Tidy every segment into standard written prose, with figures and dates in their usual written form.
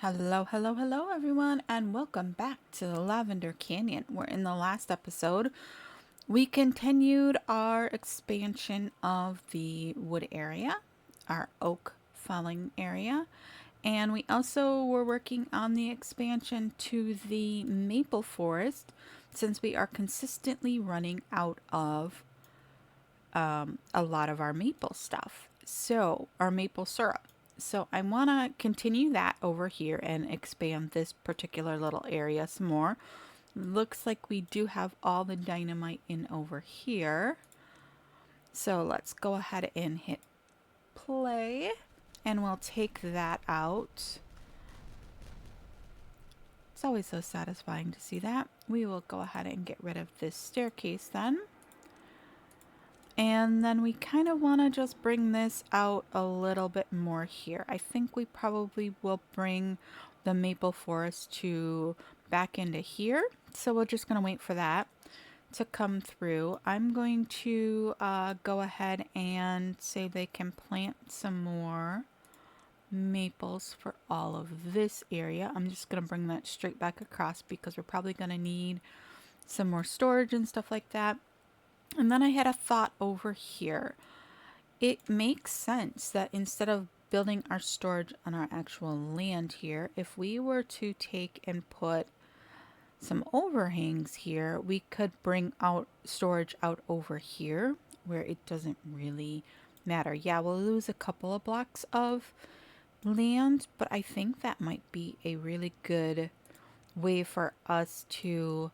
Hello, hello, hello, everyone, and welcome back to the Lavender Canyon. Where in the last episode, we continued our expansion of the wood area, our oak felling area, and we also were working on the expansion to the maple forest since we are consistently running out of a lot of our maple stuff. So, our maple syrup. So, I want to continue that over here and expand this particular little area some more. Looks like we do have all the dynamite in over here. So, let's go ahead and hit play and we'll take that out. It's always so satisfying to see that. We will go ahead and get rid of this staircase then. And then we kind of want to just bring this out a little bit more here. I think we probably will bring the maple forest to back into here. So we're just going to wait for that to come through. I'm going to go ahead and say they can plant some more maples for all of this area. I'm just going to bring that straight back across because we're probably going to need some more storage and stuff like that. And then I had a thought over here. It makes sense that instead of building our storage on our actual land here, if we were to take and put some overhangs here, we could bring out storage out over here where it doesn't really matter. Yeah, we'll lose a couple of blocks of land, but I think that might be a really good way for us to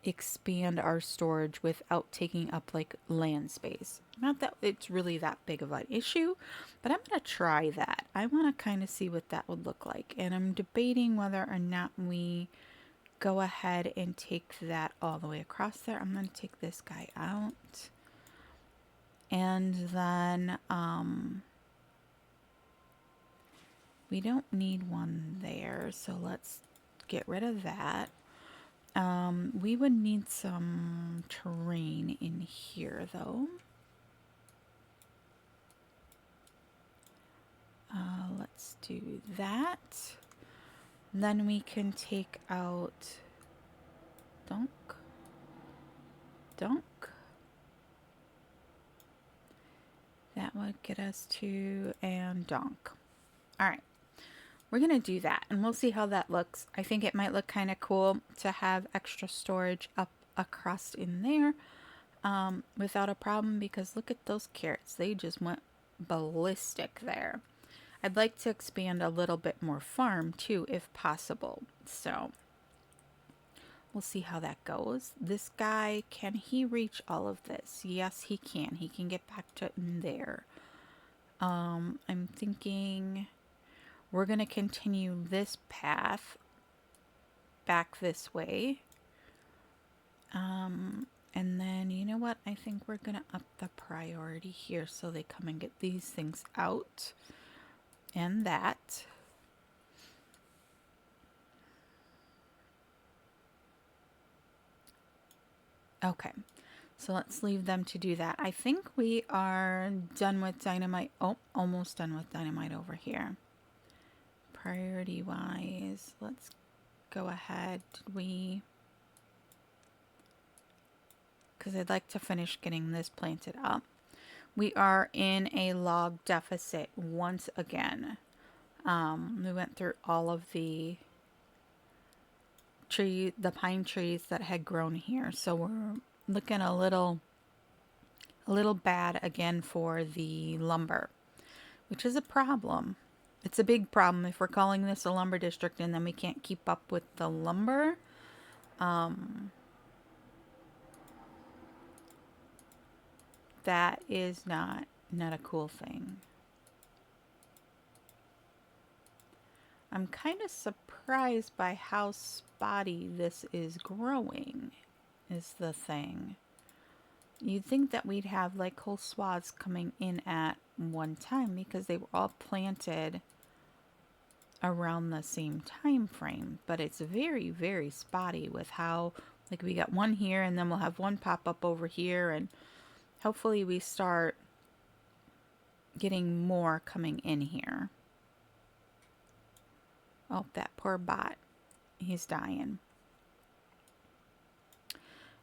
expand our storage without taking up like land space. Not that it's really that big of an issue, but I'm going to try that. I want to kind of see what that would look like. And I'm debating whether or not we go ahead and take that all the way across there. I'm going to take this guy out. And then we don't need one there, so let's get rid of that. We would need some terrain in here though. Let's do that. Then we can take out dunk. That would get us to and dunk. All right. We're going to do that and we'll see how that looks. I think it might look kind of cool to have extra storage up across in there without a problem, because look at those carrots. They just went ballistic there. I'd like to expand a little bit more farm too if possible. So we'll see how that goes. This guy, can he reach all of this? Yes, he can. He can get back to in there. I'm thinking we're going to continue this path back this way. And then, you know what? I think we're going to up the priority here so they come and get these things out. And that. Okay. So let's leave them to do that. I think we are done with dynamite. Oh, almost done with dynamite over here. Priority wise, let's go ahead. Because I'd like to finish getting this planted up. We are in a log deficit once again. We went through all of the pine trees that had grown here, so we're looking a little bad again for the lumber, which is a problem. It's a big problem if we're calling this a lumber district and then we can't keep up with the lumber. That is not a cool thing. I'm kind of surprised by how spotty this is growing, is the thing. You'd think that we'd have like whole swaths coming in at one time because they were all planted around the same time frame, but it's very, very spotty with how, like, we got one here and then we'll have one pop up over here, and hopefully we start getting more coming in here. Oh, that poor bot. He's dying.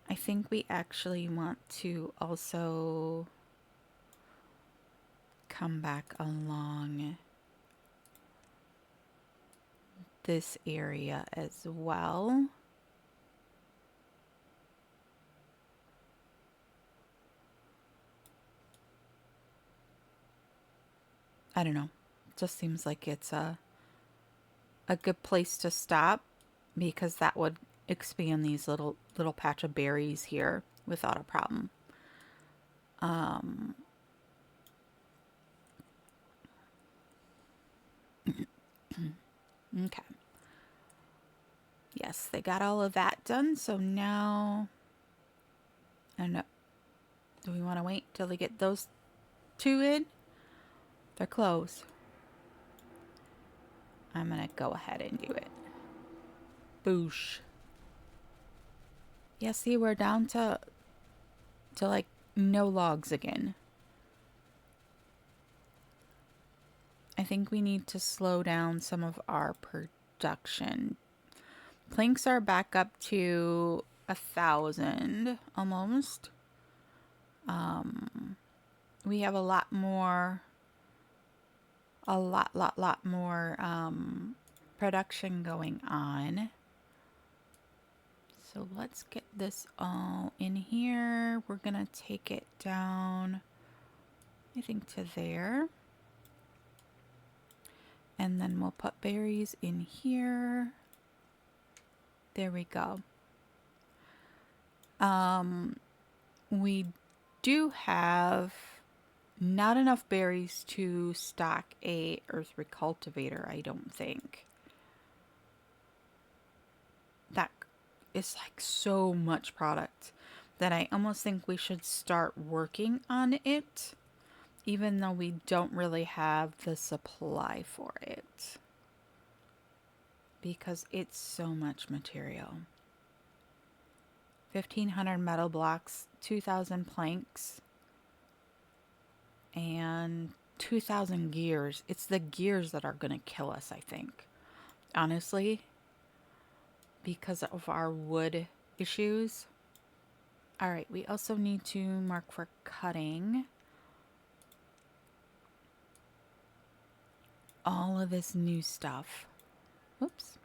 I think we actually want to also come back along this area as well. I don't know. Just seems like it's a good place to stop, because that would expand these little patch of berries here without a problem. Okay. Yes, they got all of that done. So now, I don't know. Do we want to wait till they get those two in? They're closed. I'm going to go ahead and do it. Boosh. Yeah, see, we're down to like no logs again. I think we need to slow down some of our production. Planks are back up to 1,000 almost. We have a lot more production going on. So let's get this all in here. We're gonna take it down, I think, to there. And then we'll put berries in here. There we go. We do have not enough berries to stock a earth recultivator, I don't think. That is like so much product that I almost think we should start working on it, even though we don't really have the supply for it, because it's so much material. 1,500 metal blocks, 2,000 planks, and 2,000 gears. It's the gears that are going to kill us, I think. Honestly, because of our wood issues. All right, we also need to mark for cutting all of this new stuff. Whoops.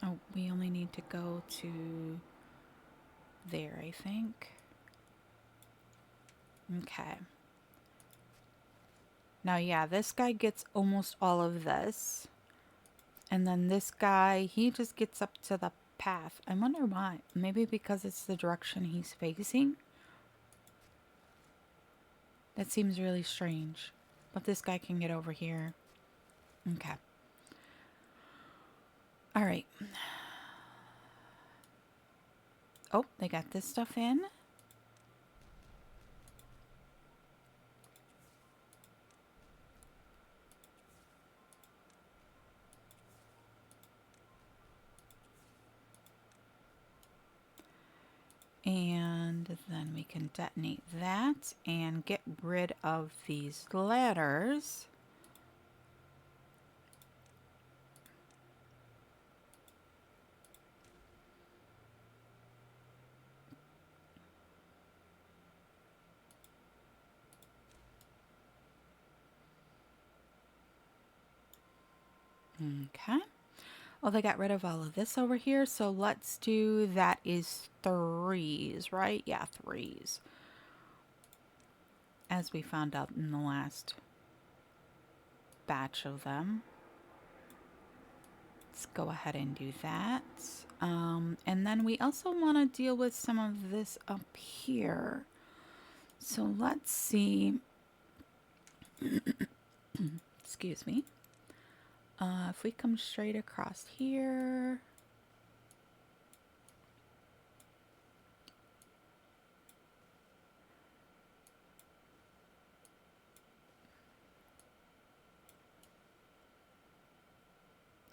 Oh, we only need to go to there, I think. Okay. Now, yeah, this guy gets almost all of this. And then this guy, he just gets up to the path. I wonder why. Maybe because it's the direction he's facing. That seems really strange. But this guy can get over here. Okay. All right. Oh, they got this stuff in. And then we can detonate that and get rid of these ladders. Okay. Well, they got rid of all of this over here, so let's do that is 3s, right? Yeah, 3s. As we found out in the last batch of them. Let's go ahead and do that. And then we also want to deal with some of this up here. So let's see. Excuse me. If we come straight across here.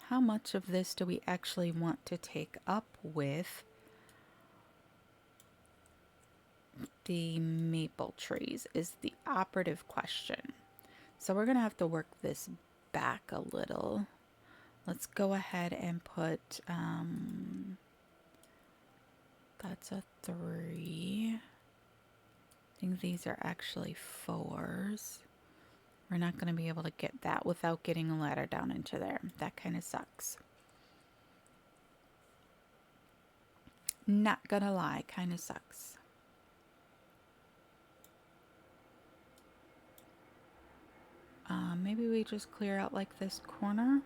How much of this do we actually want to take up with the maple trees is the operative question. So we're going to have to work this back a little. Let's go ahead and put, that's a 3. I think these are actually 4s. We're not going to be able to get that without getting a ladder down into there. That kind of sucks. Not gonna lie, kind of sucks. Maybe we just clear out like this corner.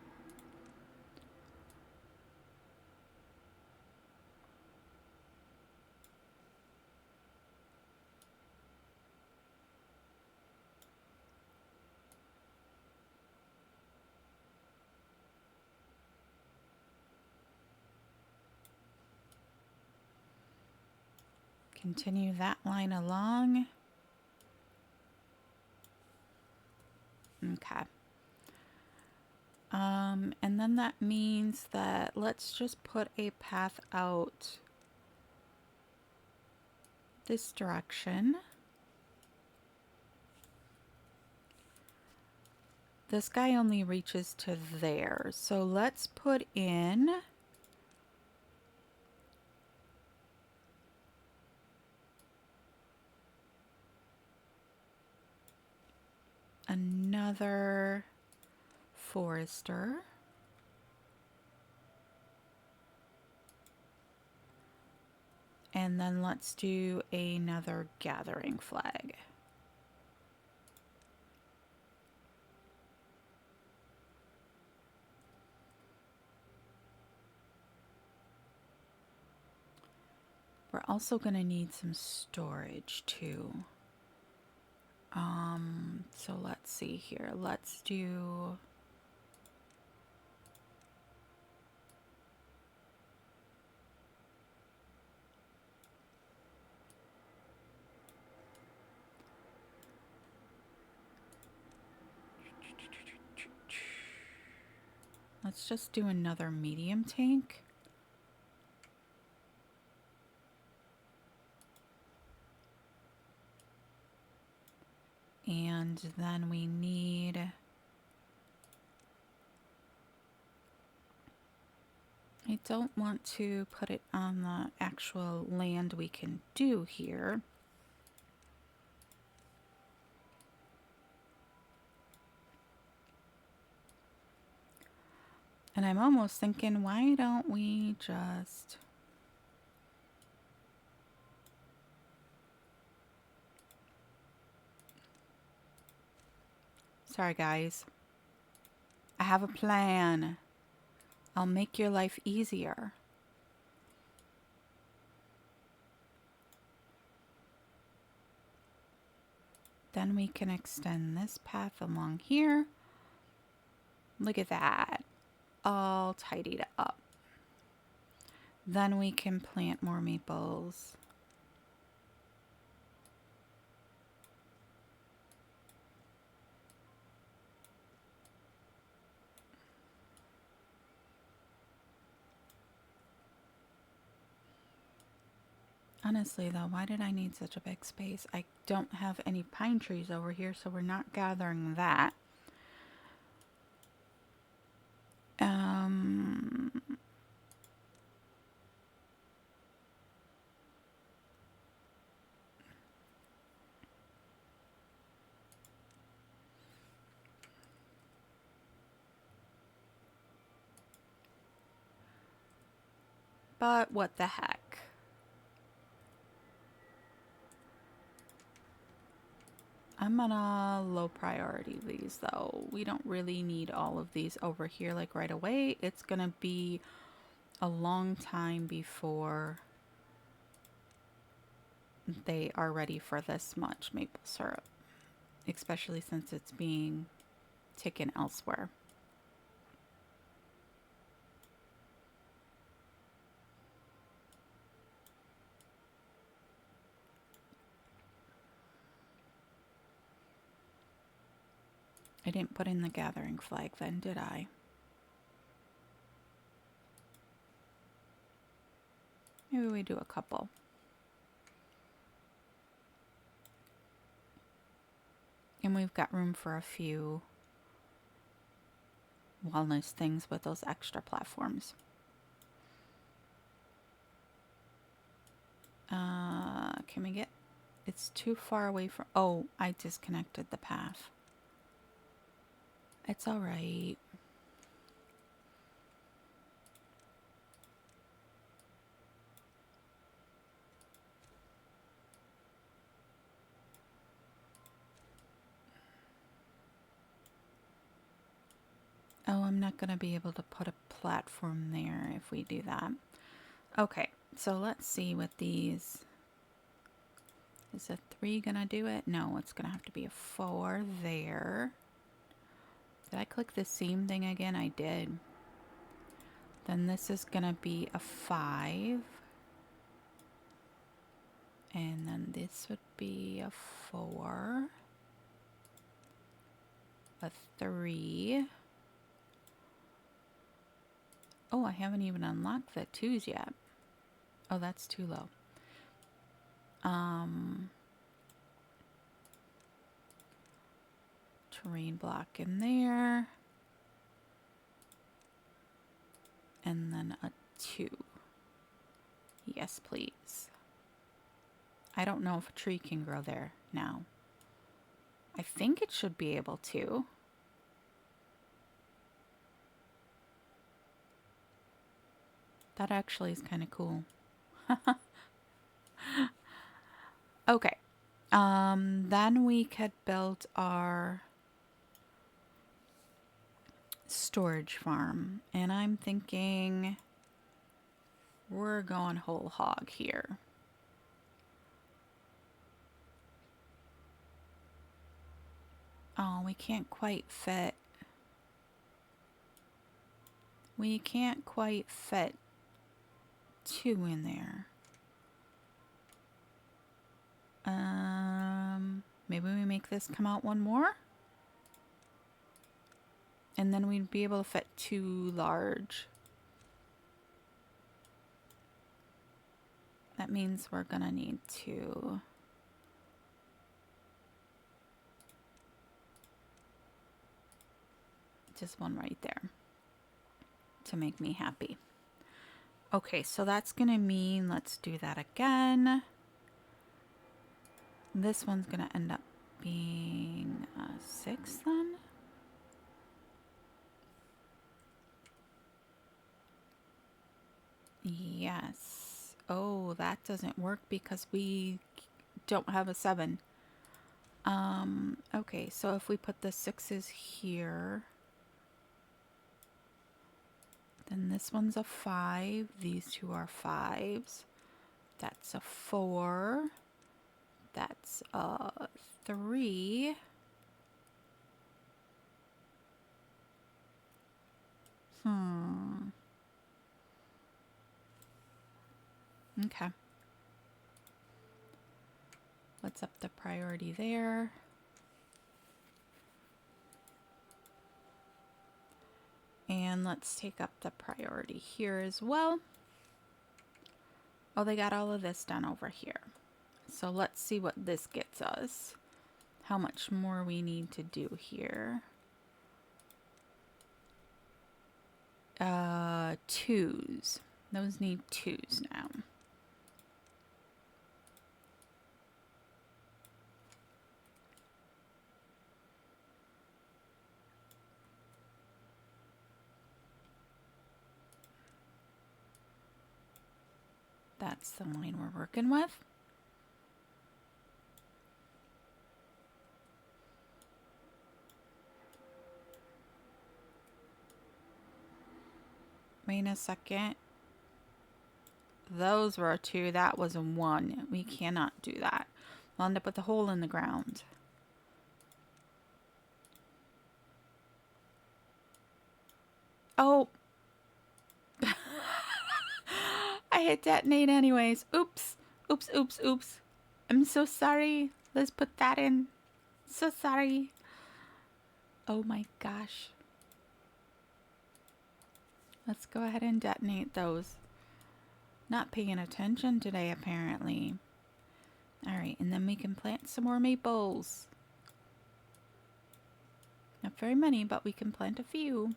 Continue that line along. Okay. And then that means that let's just put a path out this direction. This guy only reaches to there. So let's put in another forester. And then let's do another gathering flag. We're also going to need some storage too. So let's see here. Let's do let's just do another medium tank. And then we need I don't want to put it on the actual land we can do here. And I'm almost thinking, why don't we just... Sorry, guys. I have a plan. I'll make your life easier. Then we can extend this path along here. Look at that. All tidied up. Then we can plant more maples. Honestly though, why did I need such a big space? I don't have any pine trees over here, so we're not gathering that. But what the heck? I'm gonna low priority these though. We don't really need all of these over here like right away. It's gonna be a long time before they are ready for this much maple syrup, especially since it's being taken elsewhere. I didn't put in the gathering flag then, did I? Maybe we do a couple. And we've got room for a few wellness things with those extra platforms. Can we get... It's too far away from... Oh, I disconnected the path. It's all right. Oh, I'm not going to be able to put a platform there if we do that. Okay, so let's see what these... Is a 3 gonna do it? No, it's gonna have to be a 4 there. Did I click the same thing again? I did. Then this is gonna be a 5. And then this would be a 4. A 3. Oh, I haven't even unlocked the 2s yet. Oh, that's too low. Terrain block in there. And then a 2. Yes, please. I don't know if a tree can grow there now. I think it should be able to. That actually is kind of cool. Okay. Then we could build our storage farm. And I'm thinking we're going whole hog here. Oh, we can't quite fit. We can't quite fit 2 in there. Maybe we make this come out 1 more? And then we'd be able to fit 2 large. That means we're gonna need to... Just 1 right there to make me happy. Okay, so that's gonna mean, let's do that again. This one's gonna end up being a 6 then. Yes. Oh, that doesn't work because we don't have a 7. Okay, so if we put the 6s here, then this one's a 5. These 2 are 5s. That's a 4. That's a 3. Okay. Let's up the priority there. And let's take up the priority here as well. Oh, they got all of this done over here. So let's see what this gets us. How much more we need to do here. 2s. Those need 2s now. That's the line we're working with. Wait a second. Those were a 2. That was a 1. We cannot do that. We'll end up with a hole in the ground. Oh. I hit detonate anyways. Oops. Oops, oops, oops. I'm so sorry. Let's put that in. So sorry. Oh my gosh. Let's go ahead and detonate those. Not paying attention today, apparently. Alright, and then we can plant some more maples. Not very many, but we can plant a few.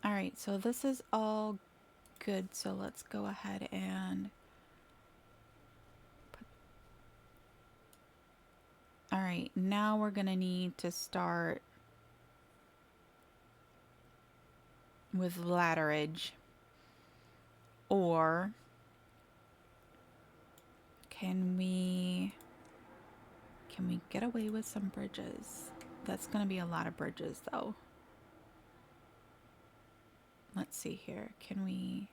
All right, so this is all good. So let's go ahead and put... All right, now we're gonna need to start with ladderage, or can we get away with some bridges? That's gonna be a lot of bridges though. Let's see here. Can we...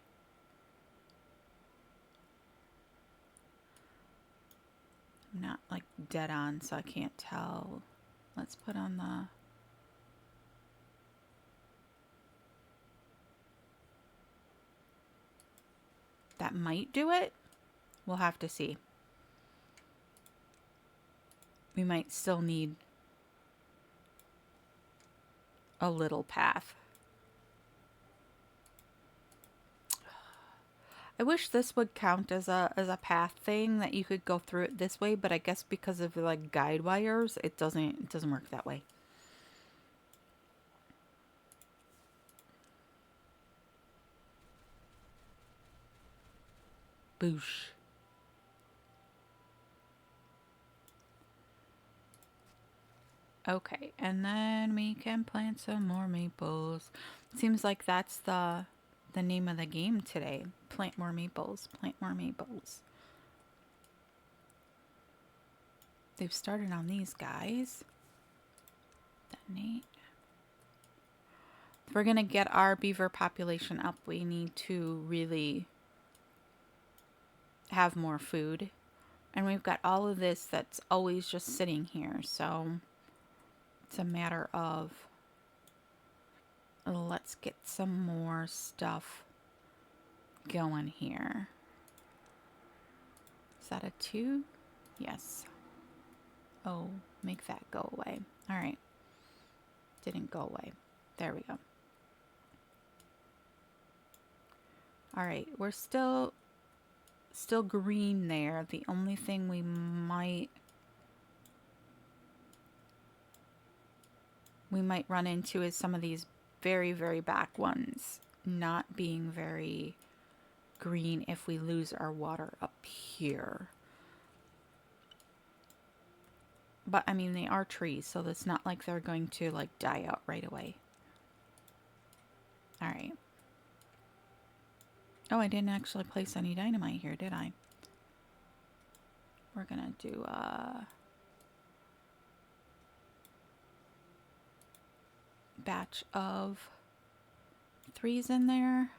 I'm not like dead on, so I can't tell. Let's put on the... That might do it. We'll have to see. We might still need a little path. I wish this would count as a path thing, that you could go through it this way, but I guess because of like guide wires, it doesn't work that way. Boosh. Okay, and then we can plant some more maples. Seems like that's the name of the game today. Plant more maples. Plant more maples. They've started on these guys. Detonate. If we're gonna get our beaver population up, we need to really have more food. And we've got all of this that's always just sitting here, so it's a matter of... Let's get some more stuff going here. Is that a 2? Yes. Oh, make that go away. All right. Didn't go away. There we go. All right, we're still green there. The only thing we might run into is some of these very, very back ones not being very green if we lose our water up here. But I mean, they are trees, so it's not like they're going to like die out right away. All right. Oh, I didn't actually place any dynamite here, did I? We're gonna do a batch of 3s in there.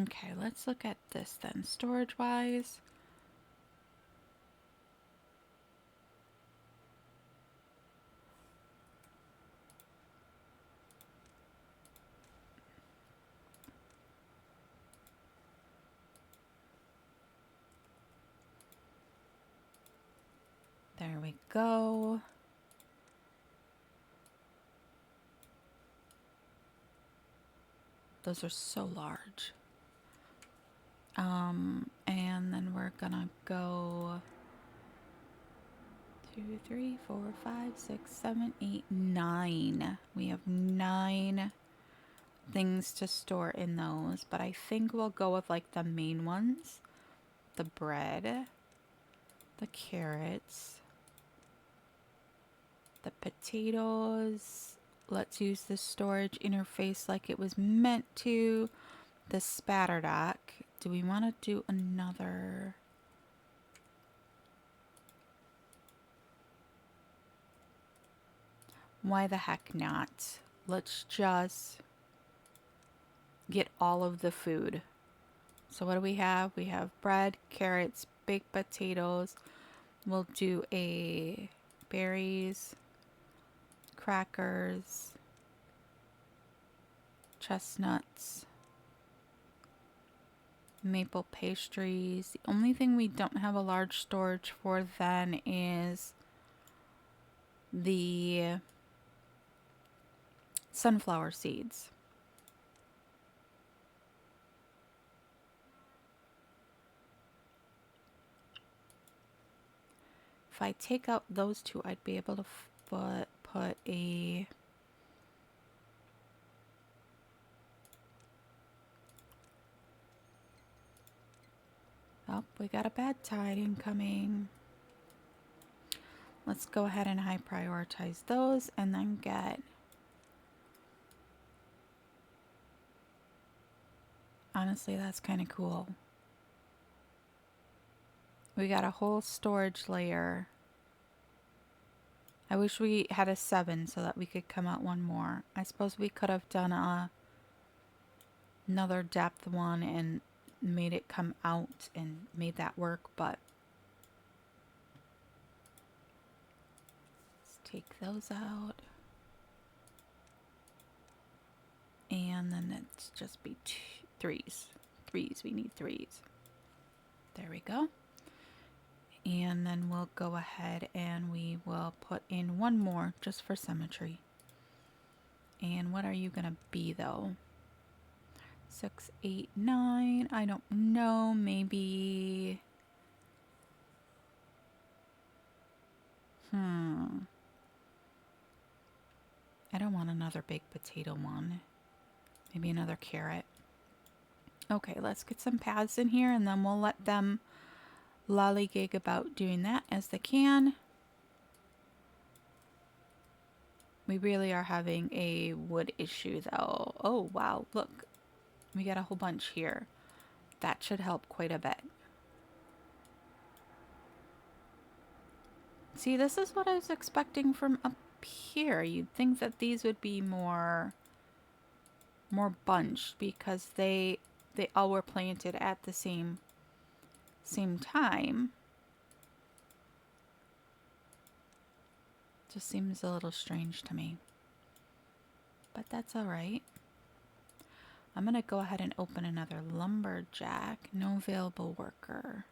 Okay, let's look at this then, storage wise. There we go. Those are so large. And then we're gonna go 2, 3, 4, 5, 6, 7, 8, 9. We have 9 things to store in those, but I think we'll go with like the main ones. The bread, the carrots, the potatoes. Let's use the storage interface like it was meant to. The spatter dock. Do we want to do another? Why the heck not? Let's just get all of the food. So what do we have? We have bread, carrots, baked potatoes. We'll do a berries, crackers, chestnuts, maple pastries. The only thing we don't have a large storage for then is the sunflower seeds. If I take out those two, I'd be able to put a... Oh, we got a bad tide incoming. Let's go ahead and high prioritize those and then get... Honestly, that's kind of cool. We got a whole storage layer. I wish we had a 7 so that we could come out one more. I suppose we could have done another depth one and made it come out and made that work, but let's take those out. And then it's just be threes. We need threes. There we go. And then we'll go ahead and we will put in one more just for symmetry. And what are you gonna be though? 6, 8, 9. I don't know. Maybe. I don't want another big potato one. Maybe another carrot. Okay, let's get some paths in here and then we'll let them lollygig about doing that as they can. We really are having a wood issue though. Oh wow, look. We got a whole bunch here. That should help quite a bit. See, this is what I was expecting from up here. You'd think that these would be more bunched because they all were planted at the same time. Just seems a little strange to me. But that's all right. I'm going to go ahead and open another lumberjack. No available worker.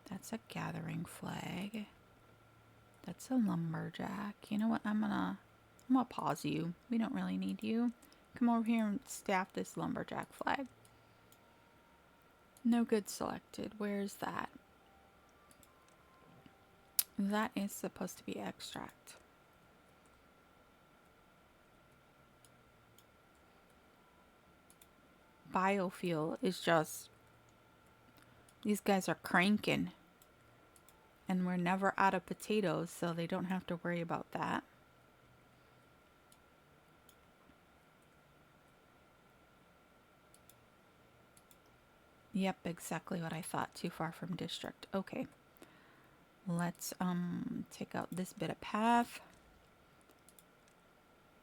That's a gathering flag. That's a lumberjack. You know what? I'm gonna pause you. We don't really need you. Come over here and staff this lumberjack flag. No good selected. Where's that? That is supposed to be extract. Biofuel is just... These guys are cranking. And we're never out of potatoes, so they don't have to worry about that. Yep, exactly what I thought. Too far from district. Okay. Let's take out this bit of path.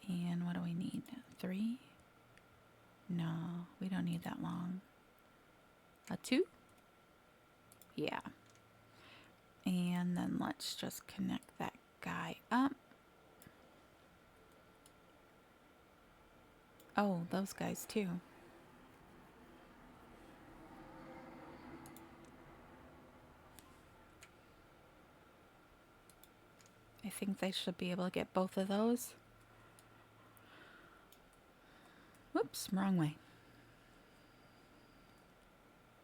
And what do we need? 3? No, we don't need that long. A 2? Yeah. And then let's just connect that guy up. Oh, those guys too. I think they should be able to get both of those. Whoops, wrong way.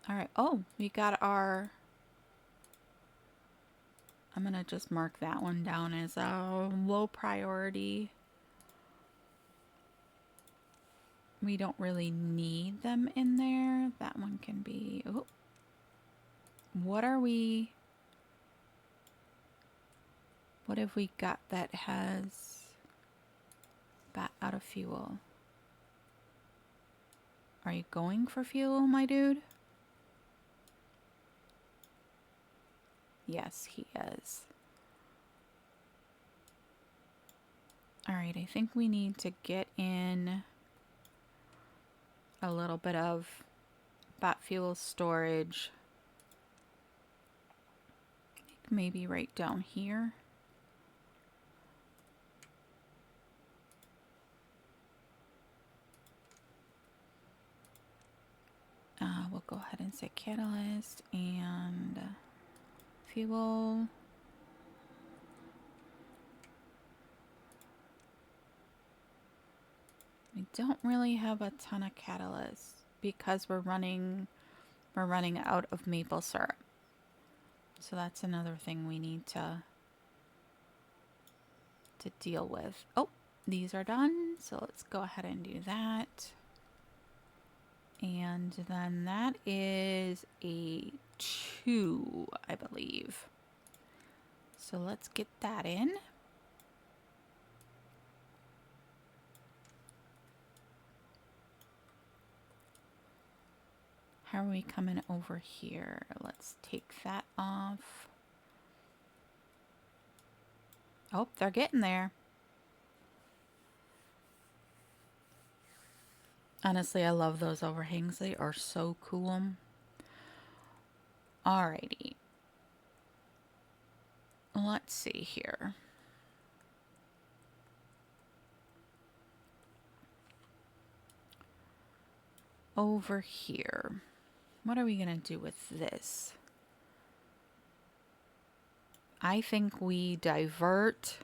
All right. Oh, we got our... I'm going to just mark that one down as a low priority. We don't really need them in there. That one can be... Oh. What are we... What have we got that has... out of fuel? Are you going for fuel, my dude? Yes, he is. Alright, I think we need to get in a little bit of bat fuel storage. Maybe right down here. We'll go ahead and say catalyst and fuel. We don't really have a ton of catalyst because we're running out of maple syrup. So that's another thing we need to deal with. Oh, these are done. So let's go ahead and do that. And then that is a 2, I believe. So let's get that in. How are we coming over here? Let's take that off. Oh, they're getting there. Honestly, I love those overhangs. They are so cool. Alrighty. Let's see here. Over here. What are we going to do with this? I think we divert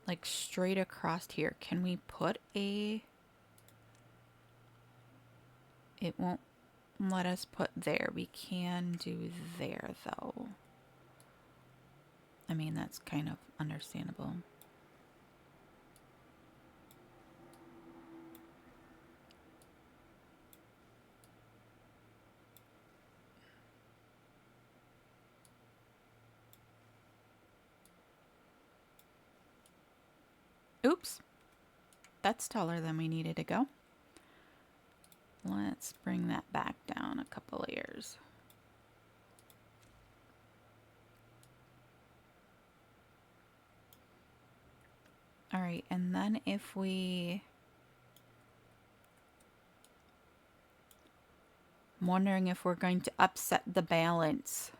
like straight across here. Can we put a... It won't let us put there. We can do there though. I mean, that's kind of understandable. Oops. That's taller than we needed to go. Let's bring that back down a couple layers. All right, and then if we... I'm wondering if we're going to upset the balance.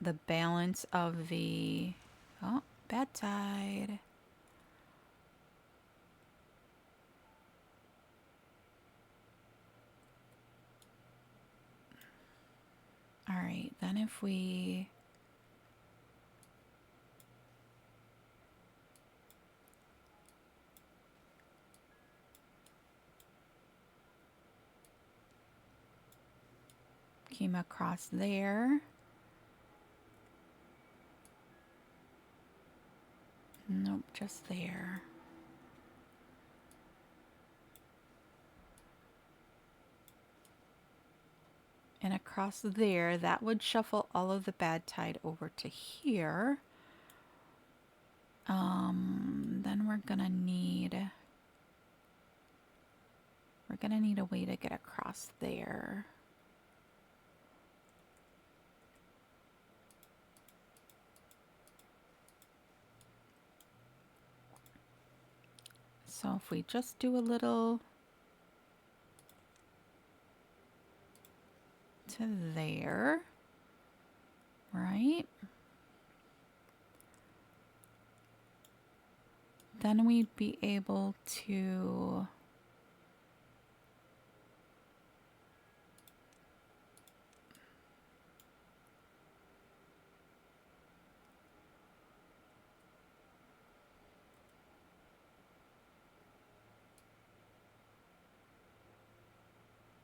The balance of the... Oh, bad tide. All right, then if we... came across there. Nope, just there. And across there, that would shuffle all of the bad tide over to here. Then we're gonna need a way to get across there. So if we just do a little to there, right? Then we'd be able to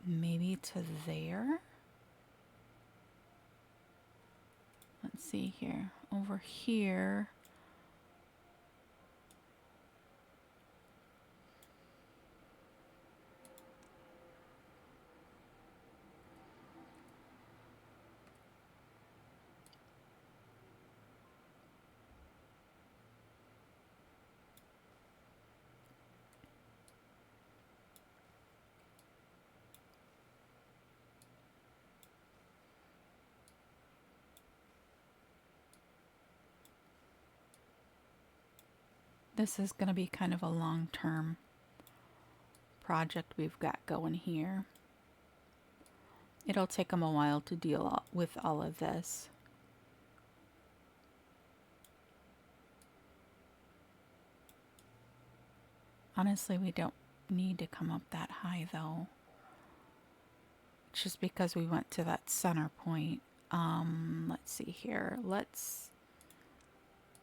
maybe to there. Let's see here. Over here. This is going to be kind of a long-term project we've got going here. It'll take them a while to deal with all of this. Honestly, we don't need to come up that high though. It's just because we went to that center point. Let's see here. Let's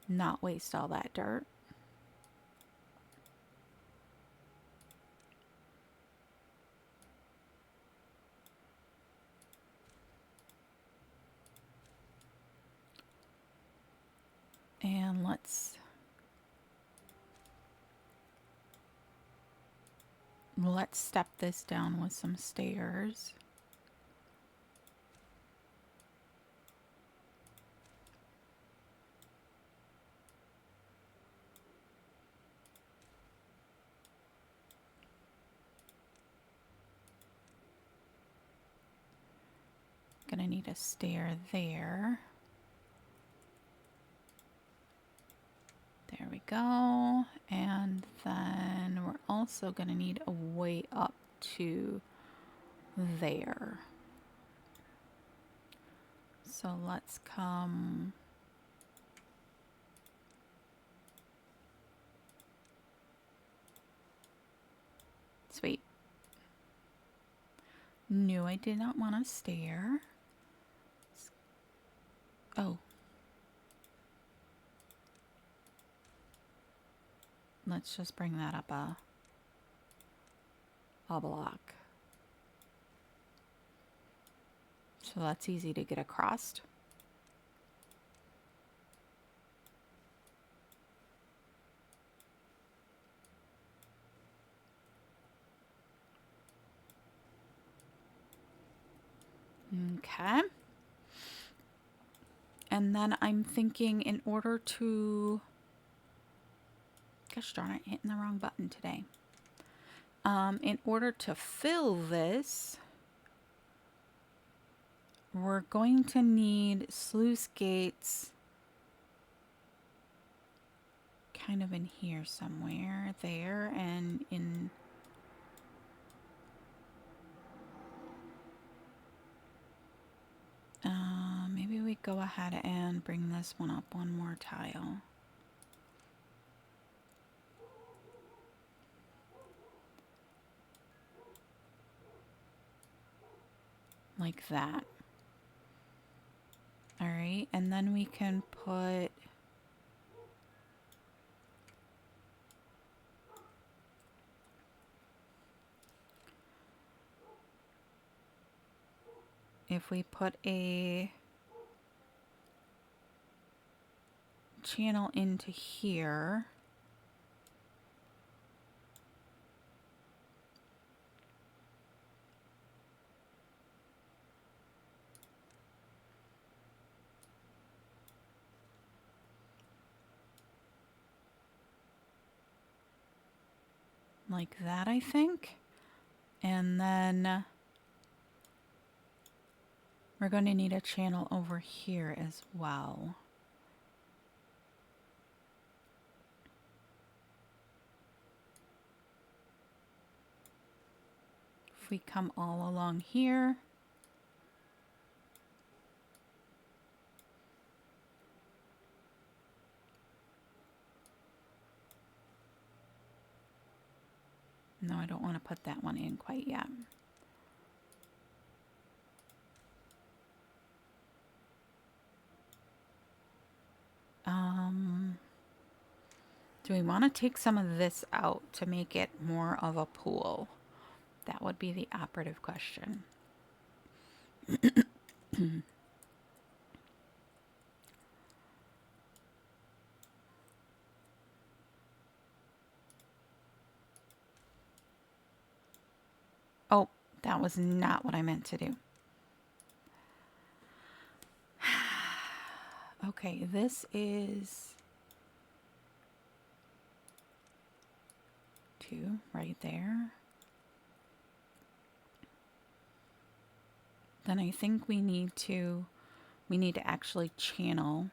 not waste all that dirt. let's step this down with some stairs. Gonna need a stair there. There we go. And then we're also gonna need a way up to there. So let's come sweet. No, I did not want a stair. Oh. Let's just bring that up a block. So that's easy to get across. Okay. And then I'm thinking in order to... Gosh darn it, hitting the wrong button today. In order to fill this, we're going to need sluice gates kind of in here somewhere, there, and in... maybe we go ahead and bring this one up one more tile. Like that. All right, and then we can put... If we put a channel into here, like that, I think. And then we're going to need a channel over here as well. If we come all along here, no, I don't want to put that one in quite yet. Do we want to take some of this out to make it more of a pool? That would be the operative question. Oh, that was not what I meant to do. Okay, this is 2 right there. Then I think we need to actually channel.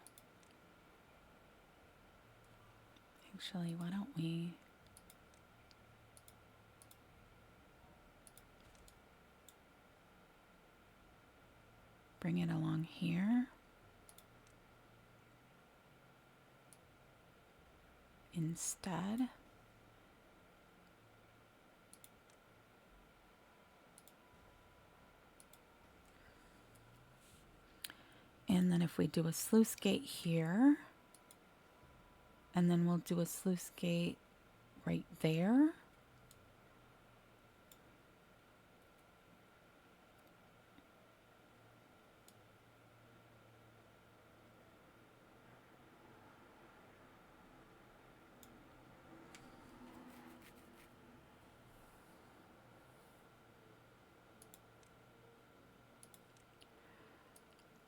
Actually, why don't we bring it along here instead. And then if we do a sluice gate here, and then we'll do a sluice gate right there.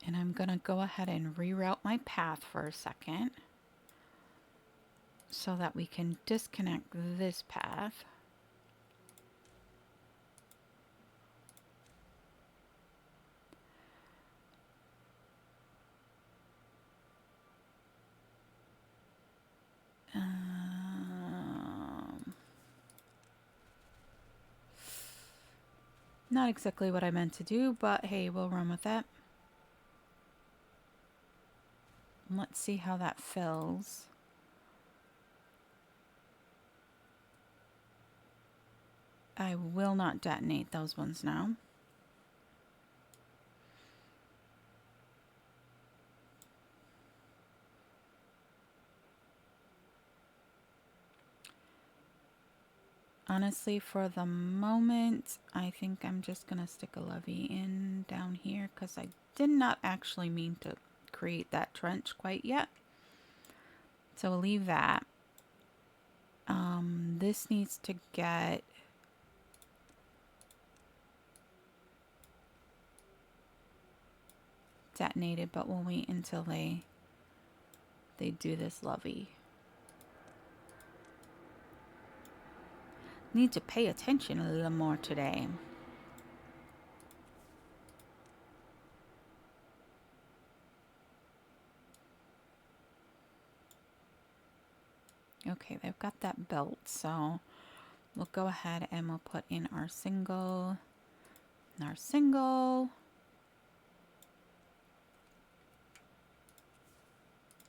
And I'm going to go ahead and reroute my path for a second so that we can disconnect this path. Not exactly what I meant to do, but hey, we'll run with that. Let's see how that fills. I will not detonate those ones now. Honestly, for the moment, I think I'm just going to stick a levee in down here because I did not actually mean to create that trench quite yet. So we'll leave that. This needs to get detonated, but we'll wait until they do this levee. Need to pay attention a little more today. Okay, they've got that belt, so we'll go ahead and we'll put in our single and our single.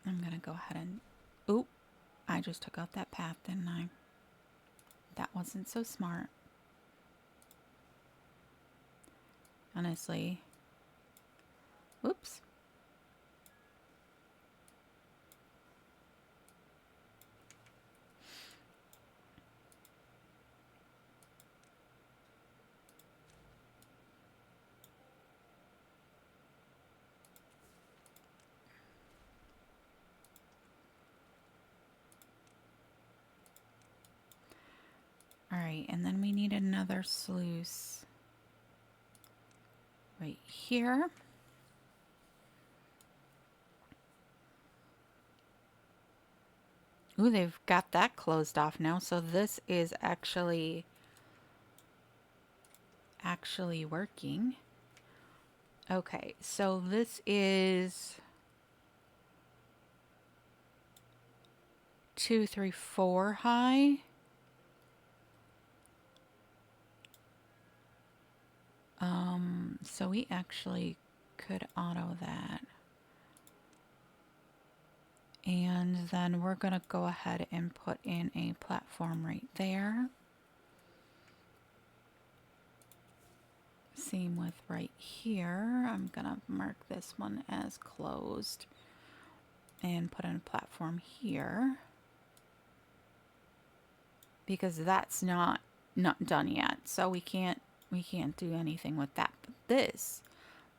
I'm gonna go ahead and, oop, I just took out that path, didn't I? That wasn't so smart. Honestly. Whoops. All right, and then we need another sluice right here. Ooh, they've got that closed off now, so this is actually working. Okay, so this is 2, 3, 4 high. So we actually could auto that. And then we're going to go ahead and put in a platform right there. Same with right here. I'm going to mark this one as closed and put in a platform here. Because that's not done yet. So we can't do anything with that. But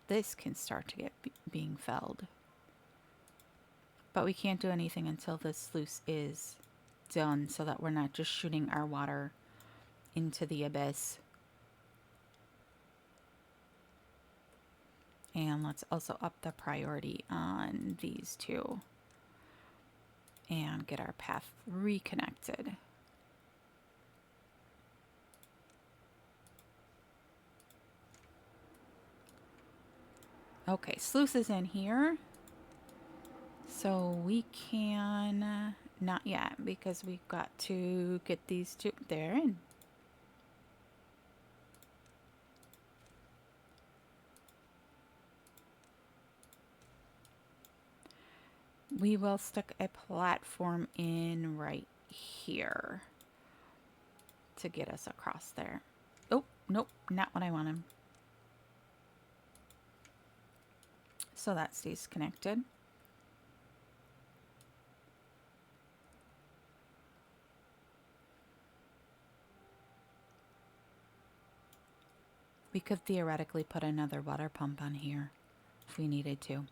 this can start to get being felled. But we can't do anything until this sluice is done so that we're not just shooting our water into the abyss. And let's also up the priority on these two and get our path reconnected. Okay, sluice is in here. So we can, not yet, because we've got to get these two, they're in. We will stick a platform in right here to get us across there. Oh, nope, not what I wanted. So that stays connected. We could theoretically put another water pump on here if we needed to.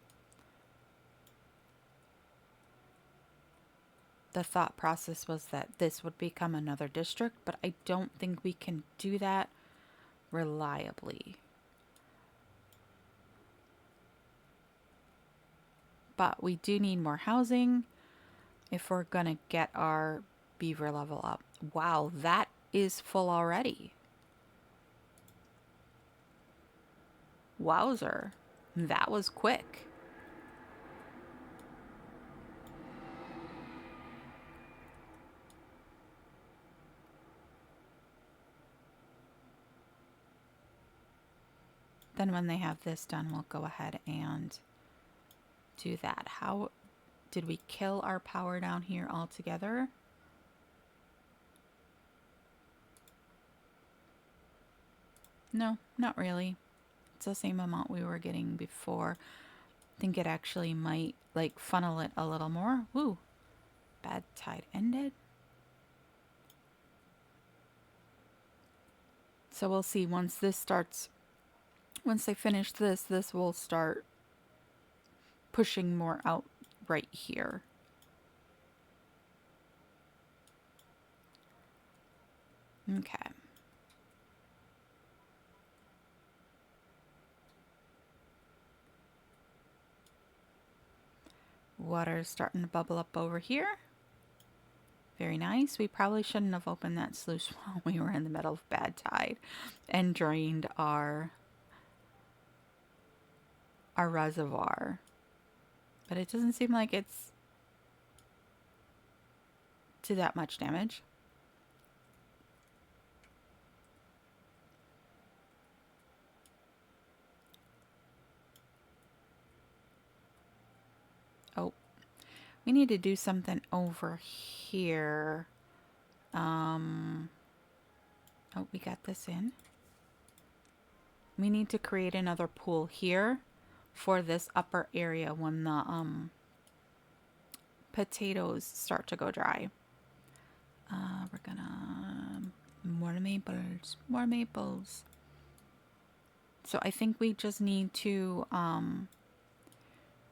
The thought process was that this would become another district, but I don't think we can do that reliably. but we do need more housing if we're gonna get our beaver level up. Wow, that is full already. Wowzer, that was quick. Then when they have this done, we'll go ahead and do that. How did we kill our power down here altogether? No, not really. It's the same amount we were getting before. I think it actually might like funnel it a little more. Woo! Bad tide ended. So we'll see once this starts, once they finish this, this will start pushing more out right here. Okay. Water's starting to bubble up over here. Very nice. We probably shouldn't have opened that sluice while we were in the middle of bad tide and drained our reservoir. But it doesn't seem like it's to that much damage. Oh, we need to do something over here. Oh, we got this in. We need to create another pool here for this upper area when the potatoes start to go dry. We're gonna more maples, more maples. So I think we just need to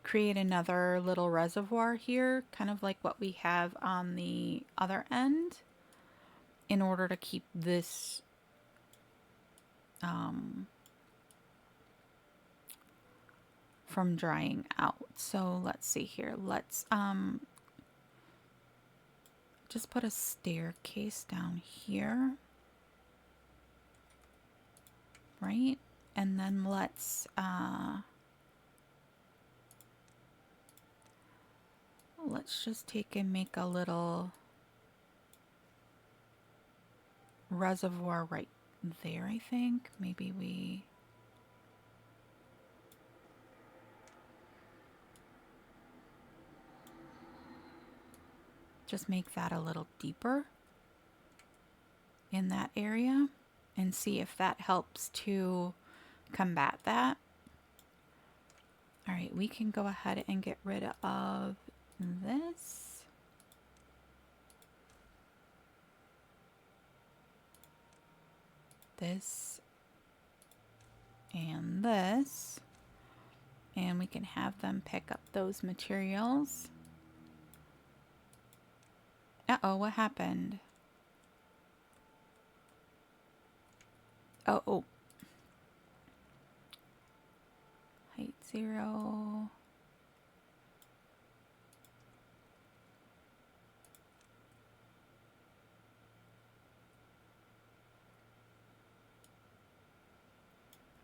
create another little reservoir here, kind of like what we have on the other end, in order to keep this from drying out. So let's see here. Let's just put a staircase down here, right? And then let's just take and make a little reservoir right there, I think. Maybe we just make that a little deeper in that area and see if that helps to combat that. All right, we can go ahead and get rid of this. This and this. And we can have them pick up those materials. Uh-oh, what happened? Oh. Height 0.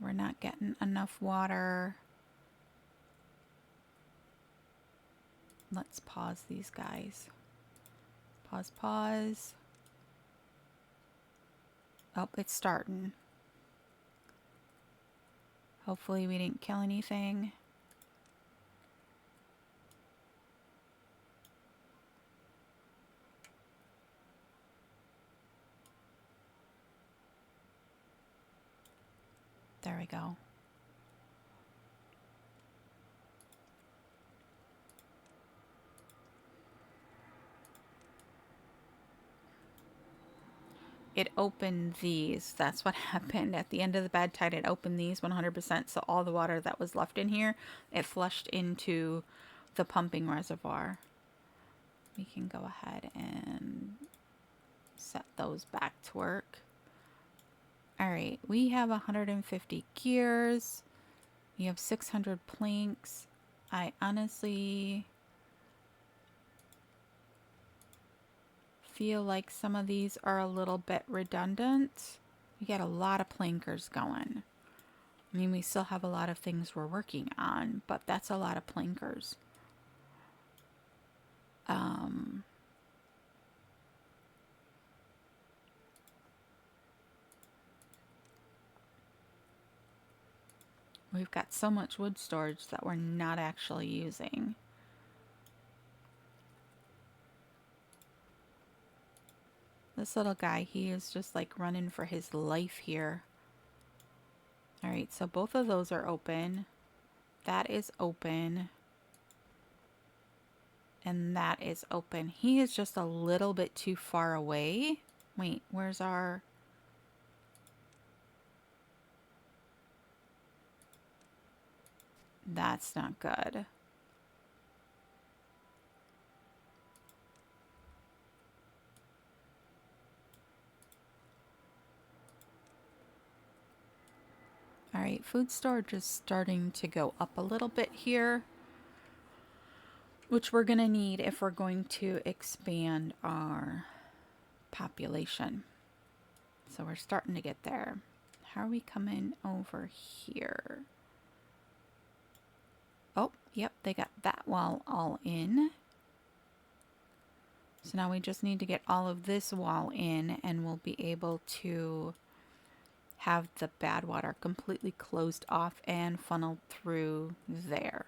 We're not getting enough water. Let's pause these guys. Pause. Oh, it's starting. Hopefully we didn't kill anything. There we go. It opened these. That's what happened. At the end of the bad tide, it opened these 100%. So all the water that was left in here, it flushed into the pumping reservoir. We can go ahead and set those back to work. All right, we have 150 gears. We have 600 planks. I honestly feel like some of these are a little bit redundant. We got a lot of plankers going. I mean, we still have a lot of things we're working on, but that's a lot of plankers. We've got so much wood storage that we're not actually using. This little guy, he is just like running for his life here. All right, so both of those are open. That is open. And that is open. He is just a little bit too far away. Wait, where's our... That's not good. All right, food storage is starting to go up a little bit here, which we're going to need if we're going to expand our population. So we're starting to get there. How are we coming over here? Oh, yep, they got that wall all in. So now we just need to get all of this wall in and we'll be able to have the badwater completely closed off and funneled through there.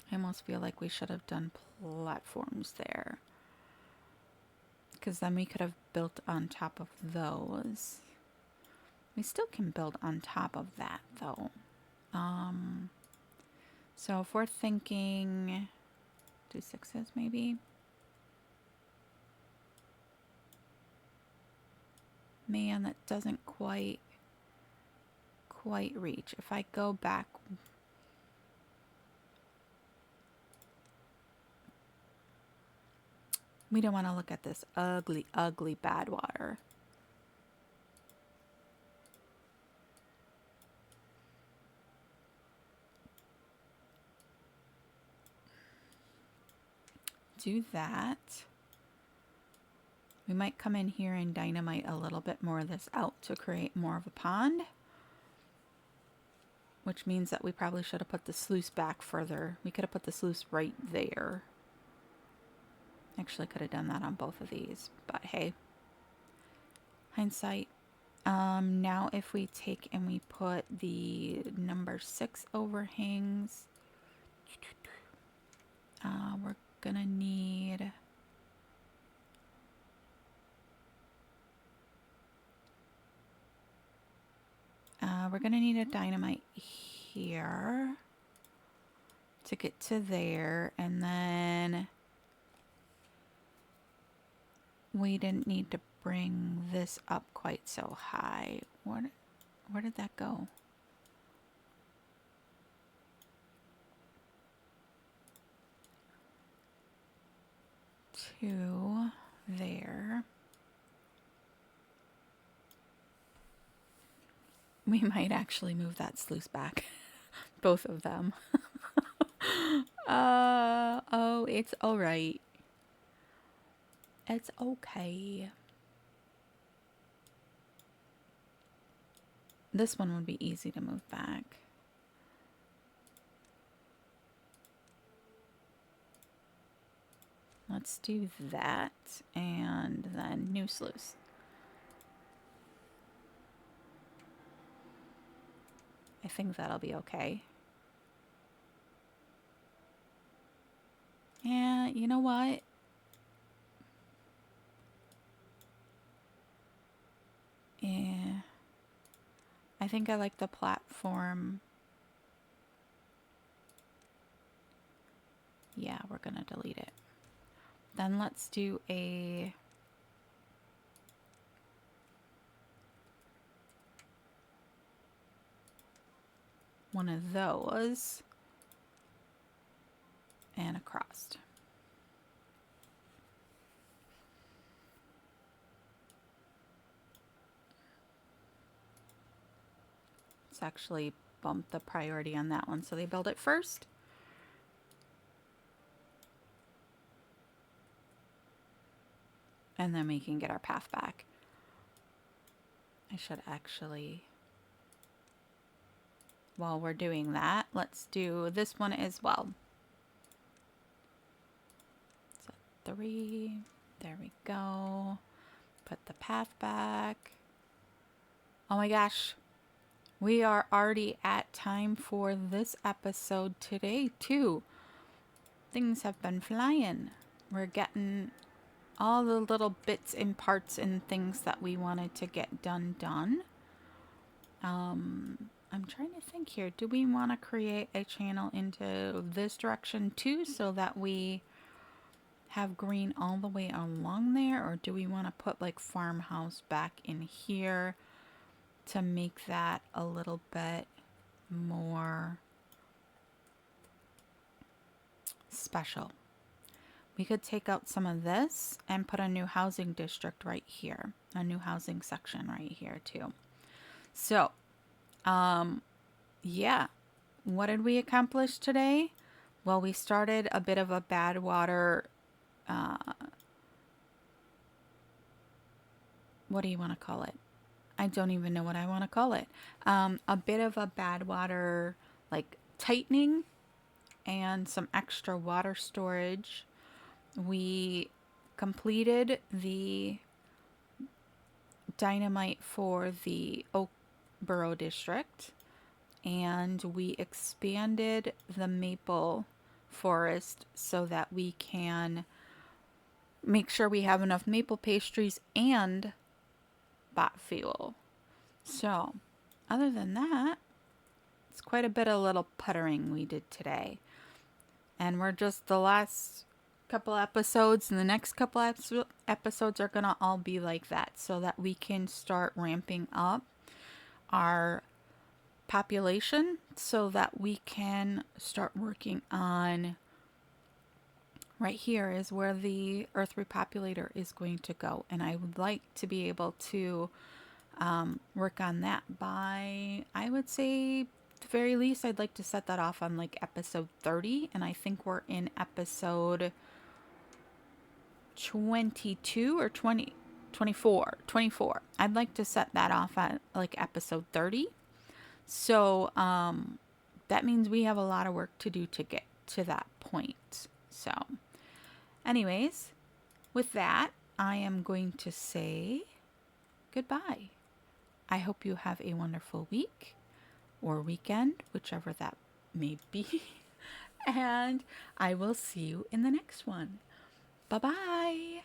I almost feel like we should have done platforms there, because then we could have built on top of those. We still can build on top of that though. So if we're thinking 2 6s maybe. Man, that doesn't quite reach. If I go back, we don't want to look at this ugly, ugly badwater. Do that. We might come in here and dynamite a little bit more of this out to create more of a pond, which means that we probably should have put the sluice back further. We could have put the sluice right there. Actually could have done that on both of these, but hey, hindsight. Now if we take and we put the number 6 overhangs, we're gonna need a dynamite here to get to there, and then we didn't need to bring this up quite so high. Where did that go? To there. We might actually move that sluice back. Both of them. Oh, it's alright. It's okay. This one would be easy to move back. Let's do that, and then new sluice. I think that'll be okay. Yeah, you know what? Yeah. I think I like the platform. Yeah, we're gonna delete it. Then let's do one of those and a crossed. Let's actually bump the priority on that one so they build it first. And then we can get our path back. I should actually, while we're doing that, let's do this one as well. So 3, there we go. Put the path back. Oh my gosh, we are already at time for this episode today too. Things have been flying. We're getting all the little bits and parts and things that we wanted to get done. I'm trying to think here. Do we want to create a channel into this direction too so that we have green all the way along there? Or do we want to put like farmhouse back in here to make that a little bit more special? We could take out some of this and put a new housing district right here, a new housing section right here too. So, yeah, what did we accomplish today? Well, we started a bit of a badwater, what do you want to call it? I don't even know what I want to call it. A bit of a badwater, like tightening and some extra water storage. We completed the dynamite for the Oak Borough District, and we expanded the maple forest so that we can make sure we have enough maple pastries and bot fuel. So, other than that, it's quite a bit of little puttering we did today. And we're just the last couple episodes, and the next couple episodes are gonna all be like that so that we can start ramping up our population so that we can start working on, right here is where the earth repopulator is going to go, and I would like to be able to work on that by, I would say, the very least I'd like to set that off on like episode 30, and I think we're in episode 22 or 24. I'd like to set that off at like episode 30. So that means we have a lot of work to do to get to that point. So anyways, with that, I am going to say goodbye. I hope you have a wonderful week or weekend, whichever that may be. And I will see you in the next one. Bye-bye.